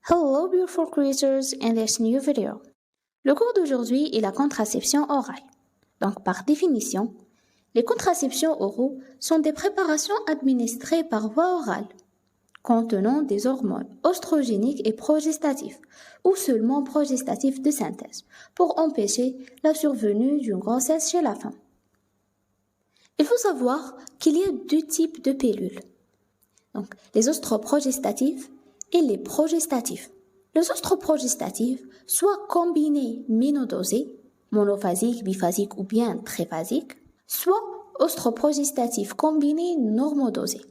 Hello beautiful creatures in this new video. Le cours d'aujourd'hui est la contraception orale. Donc par définition, les contraceptions oraux sont des préparations administrées par voie orale contenant des hormones oestrogéniques et progestatifs ou seulement progestatifs de synthèse pour empêcher la survenue d'une grossesse chez la femme. Il faut savoir qu'il y a deux types de pilules. Donc les oestroprogestatifs et les progestatifs. Les oestroprogestatifs, soit combinés monodosés, monophasiques, biphasiques ou bien triphasiques, soit oestroprogestatifs combinés normodosés.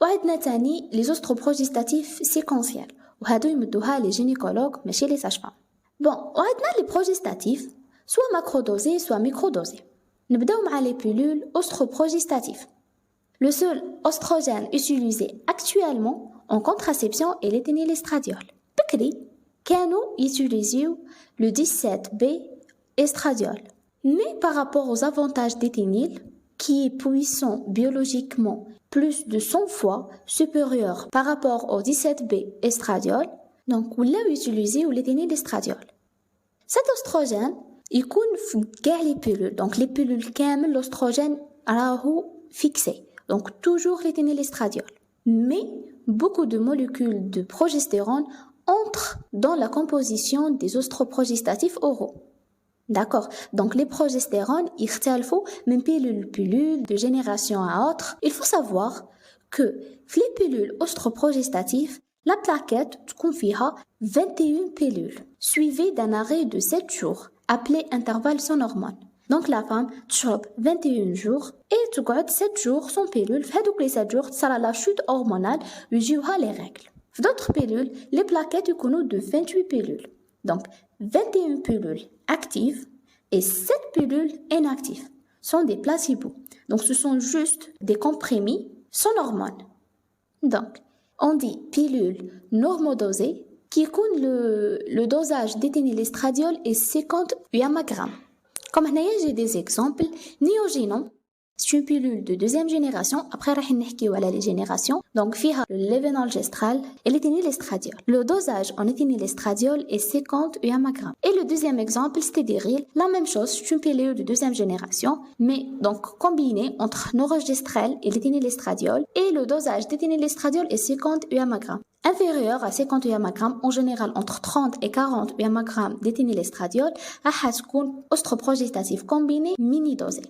وعندنا تاني les oestroprogestatifs séquentiels وهادو يمدوها les gynécologues ماشي les sages-femmes. Bon, وعندنا les progestatifs soit macrodosés soit microdosés. نبداو مع les pilules oestroprogestatifs. Le seul oestrogène utilisé actuellement en contraception est l'éthénylestradiol. بكري كانوا يutiliser le 17B estradiol. Mais par rapport aux avantages d'éthényl, qui est puissant biologiquement plus de 100 fois supérieur par rapport au 17B estradiol, donc on l'a utilisé ou l'éthénylestradiol. Cet oestrogène يكون في كاع les pilules. Donc les pilules كامل l'oestrogène راهو fixé. Donc toujours l'éthénylestradiol. Mais beaucoup de molécules de progestérone entrent dans la composition des oestroprogestatifs oraux. D'accord. Donc les progestérones, يختلفوا من pilule de génération à autre. Il faut savoir que les pilules oestroprogestatives, la plaquette تكون فيها 21 pilules, suivie d'un arrêt de 7 jours, appelé intervalle sans hormones. Donc la femme تشرب 21 jours et تقعد 7 jours sans pilule. في هذوك les 7 jours تصرى la chute hormonale ويجيوها les règles. في d'autres pilules, les plaquettes يكونوا de 28 pilules. Donc 21 pilules actives et 7 pilules inactives sont des placebos. Donc ce sont juste des comprimés sans hormones. Donc on dit pilule normodosée qui compte le dosage d'éthénylestradiol est 50 mg. Comme هنايا j'ai des exemples. Neogenum, c'est une pilule de deuxième génération. Après راح نحكيو على les générations. Donc فيها le levonorgestrel et l'éthénylestradiol. Le dosage en éthénylestradiol est 50 mg. Et le deuxième exemple, Stederil, la même chose, c'est une pilule de deuxième génération, mais donc combinée entre norgestrel et l'éthénylestradiol. Et le dosage d'éthénylestradiol est 50 mg. Inférieur à 50 mg, en général entre 30 et 40 mg d'éthénylestradiol, راح تكون oestroprogestatif combiné mini-dosé.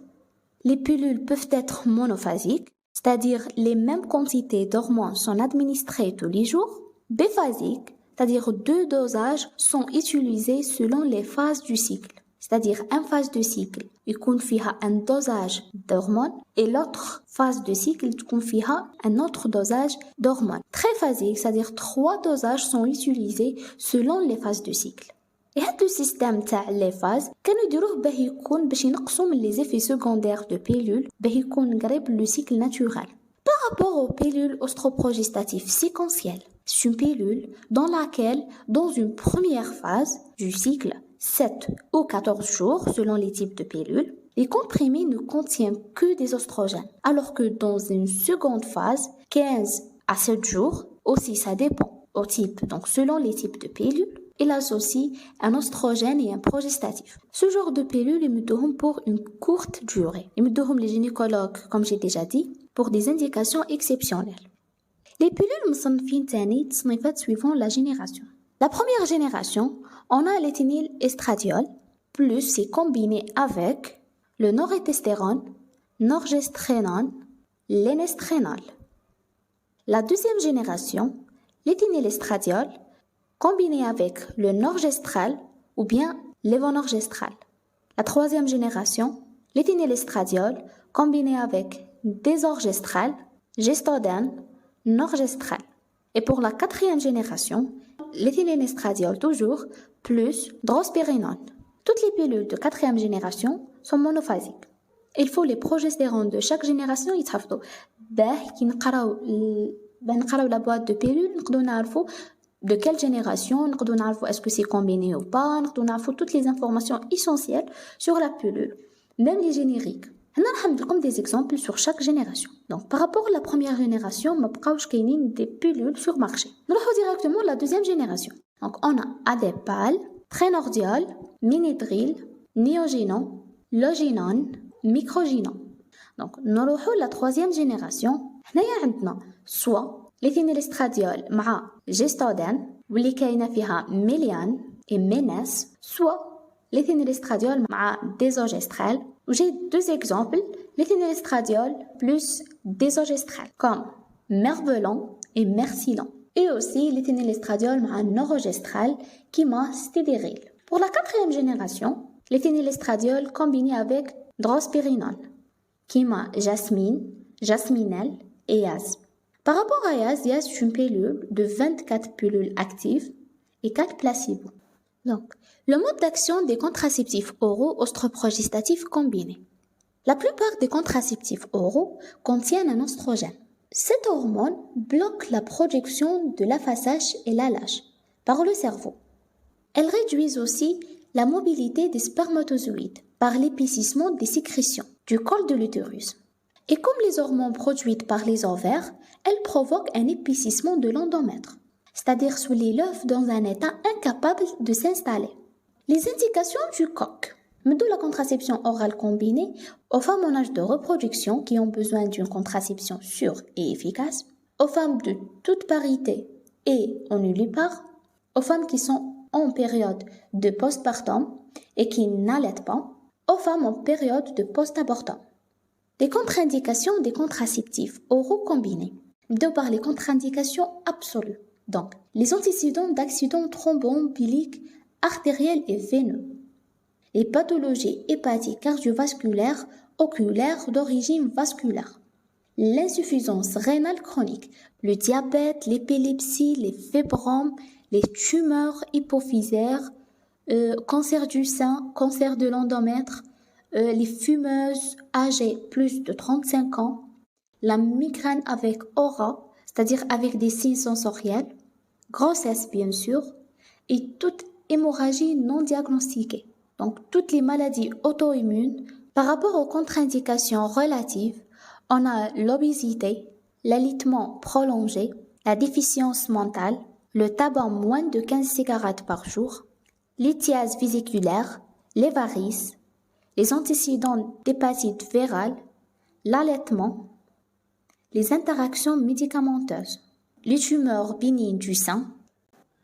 Les pilules peuvent être monophasiques, c'est-à-dire les mêmes quantités d'hormones sont administrées tous les jours. Biphasiques, c'est-à-dire deux dosages sont utilisés selon les phases du cycle. C'est-à-dire une phase de cycle, يكون فيها un dosage d'hormones et l'autre phase de cycle يكون فيها un autre dosage d'hormones. Triphasique, c'est-à-dire trois dosages sont utilisés selon les phases de cycle. Et هذا السيستم تاع les phases كانوا يديروه باه يكون باش ينقصوا من les effets secondaires de pilules باه يكون قريب le cycle naturel. Par rapport aux pilules oestroprogestatives séquentielles, c'est une pilule dans laquelle, dans une première phase du cycle, 7 ou 14 jours selon les types de pilules, les comprimés ne contiennent que des oestrogènes, alors que dans une seconde phase, 15 à 7 jours, aussi ça dépend au type, donc selon les types de pilules, il associe un oestrogène et un progestatif. Ce genre de pilule, ils me donnent pour une courte durée. Ils me donnent les gynécologues, comme j'ai déjà dit, pour des indications exceptionnelles. Les pilules مصنفين تاني تصنيفات suivant la génération. La première génération, on a l'éthénylestradiol, plus c'est combiné avec le norépistérone, norgestrénone, l'énestrénol. La deuxième génération, l'éthénylestradiol, combiné avec le norgestrel ou bien levonorgestrel. La troisième génération, l'éthénylestradiol, combiné avec désorgestrel, gestodène, norgestrel. Et pour la quatrième génération, l'éthénylestradiol toujours, plus drospirenone. Toutes les pilules de quatrième génération sont monophasiques. Il faut les progestérones de chaque génération يتحفظوا. باه كي نقراو la boîte de pilules نقدروا نعرفوا de quelle génération, نقدروا نعرفوا est-ce que c'est combiné ou pas, نقدروا نعرفوا toutes les informations essentielles sur la pilule, même les génériques. On a des exemples sur chaque génération. Donc, par rapport à la première génération, on a des pilules sur le marché. Nous allons directement à la deuxième génération. Donc, on a Adepal, Prénordiol, Minidril, Neoginon, Loginon, Microginon. Donc, nous allons à la troisième génération. Nous avons soit l'éthinylestradiol مع Gestodane, واللي كاينه فيها Méliane et Ménès, soit l'éthinylestradiol مع Désogestral. J'ai deux exemples, l'éthinylestradiol plus Désogestral, comme Mervelan et Mercilon. Et aussi l'éthinylestradiol مع Norogestral qui m'a Stédéril. Pour la quatrième génération, l'éthinylestradiol combiné avec Drospirinol, qui m'a Jasmine, Jasminel et Yaz. Par rapport à Yaz, Yaz est une pilule de 24 pilules actives et 4 placebos. Donc, le mode d'action des contraceptifs oraux ostroprogestatifs combinés. La plupart des contraceptifs oraux contiennent un oestrogène. Cette hormone bloque la production de la FSH et l'ALH par le cerveau. Elle réduit aussi la mobilité des spermatozoïdes par l'épaississement des sécrétions du col de l'utérus. Et comme les hormones produites par les ovaires, elles provoquent un épaississement de l'endomètre, c'est-à-dire sous l'œuf dans un état incapable de s'installer. Les indications du coq. D'où la contraception orale combinée aux femmes en âge de reproduction qui ont besoin d'une contraception sûre et efficace, aux femmes de toute parité et en nullipare, aux femmes qui sont en période de postpartum et qui n'allaitent pas, aux femmes en période de post-abortum. Les contre-indications des contraceptifs oraux combinés. De par les contre-indications absolues. Donc, les antécédents d'accidents thromboemboliques artériels et veineux. Les pathologies hépatiques cardiovasculaires oculaires d'origine vasculaire. L'insuffisance rénale chronique. Le diabète, l'épilepsie, les fibromes, les tumeurs hypophysaires, cancer du sein, cancer de l'endomètre, les fumeuses âgées plus de 35 ans, la migraine avec aura, c'est-à-dire avec des signes sensoriels, grossesse bien sûr, et toute hémorragie non diagnostiquée. Donc toutes les maladies auto-immunes. Par rapport aux contre-indications relatives, on a l'obésité, l'alitement prolongé, la déficience mentale, le tabac moins de 15 cigarettes par jour, l'ithiase vésiculaire, les varices, les antécédents d'hépatite virale, l'allaitement, les interactions médicamenteuses, les tumeurs bénignes du sein.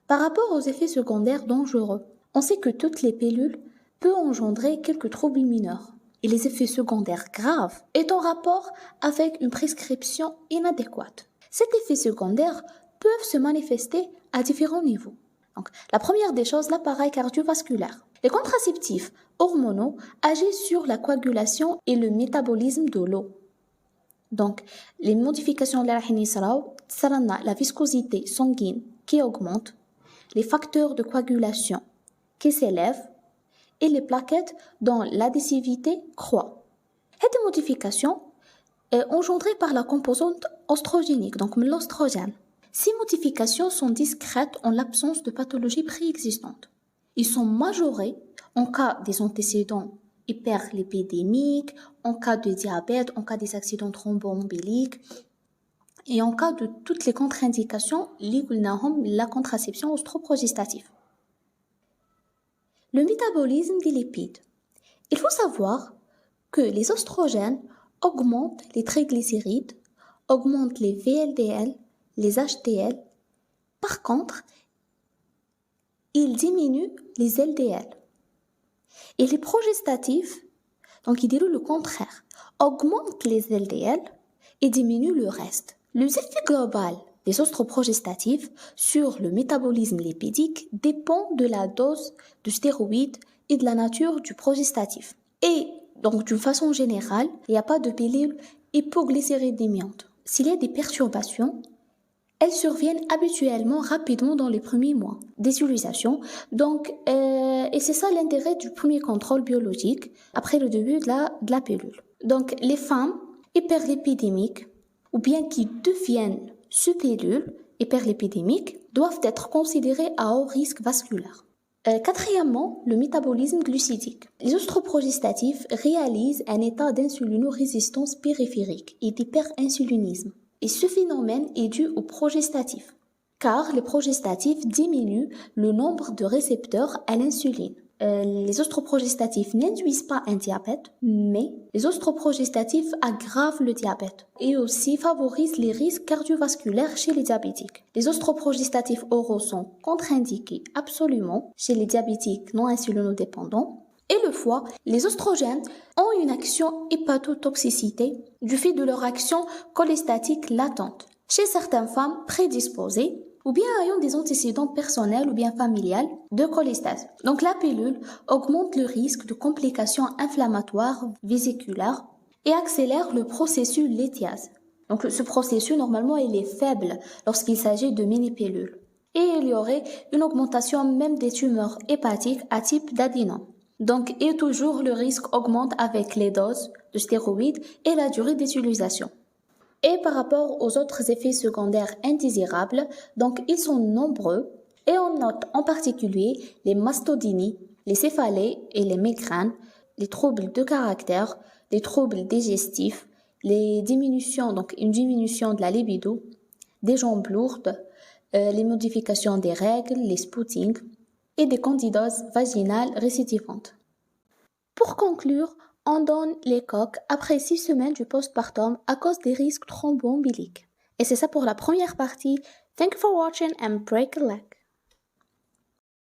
Par rapport aux effets secondaires dangereux, on sait que toutes les pilules peuvent engendrer quelques troubles mineurs et les effets secondaires graves est en rapport avec une prescription inadéquate. Ces effets secondaires peuvent se manifester à différents niveaux. Donc, la première des choses, l'appareil cardiovasculaire. Les contraceptifs hormonaux agissent sur la coagulation et le métabolisme de l'eau. Donc, les modifications de la viscosité sanguine qui augmente, les facteurs de coagulation qui s'élèvent et les plaquettes dont l'adhésivité croît. Cette modification est engendrée par la composante oestrogénique, donc l'oestrogène. Ces modifications sont discrètes en l'absence de pathologies préexistantes. Ils sont majorés en cas des antécédents hyperlipidémiques, en cas de diabète, en cas des accidents thromboemboliques et en cas de toutes les contre-indications liées à la contraception ostroprogestative. Le métabolisme des lipides. Il faut savoir que les oestrogènes augmentent les triglycérides, augmentent les VLDL, les HDL. Par contre, ils diminuent les LDL. Et les progestatifs, donc ils disent le contraire, augmentent les LDL et diminuent le reste. Les effets globaux des ostroprogestatifs sur le métabolisme lipidique dépend de la dose de stéroïdes et de la nature du progestatif. Et donc d'une façon générale, il n'y a pas de pilule hypoglycéridémiante. S'il y a des perturbations, elles surviennent habituellement rapidement dans les premiers mois d'utilisation. Donc, et c'est ça l'intérêt du premier contrôle biologique après le début de la pilule. Donc, les femmes hyperlipidémiques ou bien qui deviennent sous pilule hyperlipidémiques doivent être considérées à haut risque vasculaire. Quatrièmement, le métabolisme glucidique. Les ostroprogestatifs réalisent un état d'insulinorésistance périphérique et d'hyperinsulinisme. Et ce phénomène est dû aux progestatifs, car les progestatifs diminuent le nombre de récepteurs à l'insuline. Les ostroprogestatifs n'induisent pas un diabète, mais les ostroprogestatifs aggravent le diabète et aussi favorisent les risques cardiovasculaires chez les diabétiques. Les ostroprogestatifs oraux sont contre-indiqués absolument chez les diabétiques non insulinodépendants. Et le foie, les oestrogènes ont une action hépatotoxicité du fait de leur action cholestatique latente chez certaines femmes prédisposées ou bien ayant des antécédents personnels ou bien familiales de cholestase. Donc la pilule augmente le risque de complications inflammatoires vésiculaires et accélère le processus lithiase. Donc ce processus, normalement, il est faible lorsqu'il s'agit de mini-pilules. Et il y aurait une augmentation même des tumeurs hépatiques à type d'adénome. Donc, et toujours le risque augmente avec les doses de stéroïdes et la durée d'utilisation. Et par rapport aux autres effets secondaires indésirables, donc ils sont nombreux et on note en particulier les mastodinies, les céphalées et les migraines, les troubles de caractère, les troubles digestifs, les diminutions, donc une diminution de la libido, des jambes lourdes, les modifications des règles, les spootings et des candidoses vaginales récidivantes. Pour conclure, on donne les coques après 6 semaines du postpartum à cause des risques thromboemboliques. Et c'est ça pour la première partie. Thank you for watching and break a leg.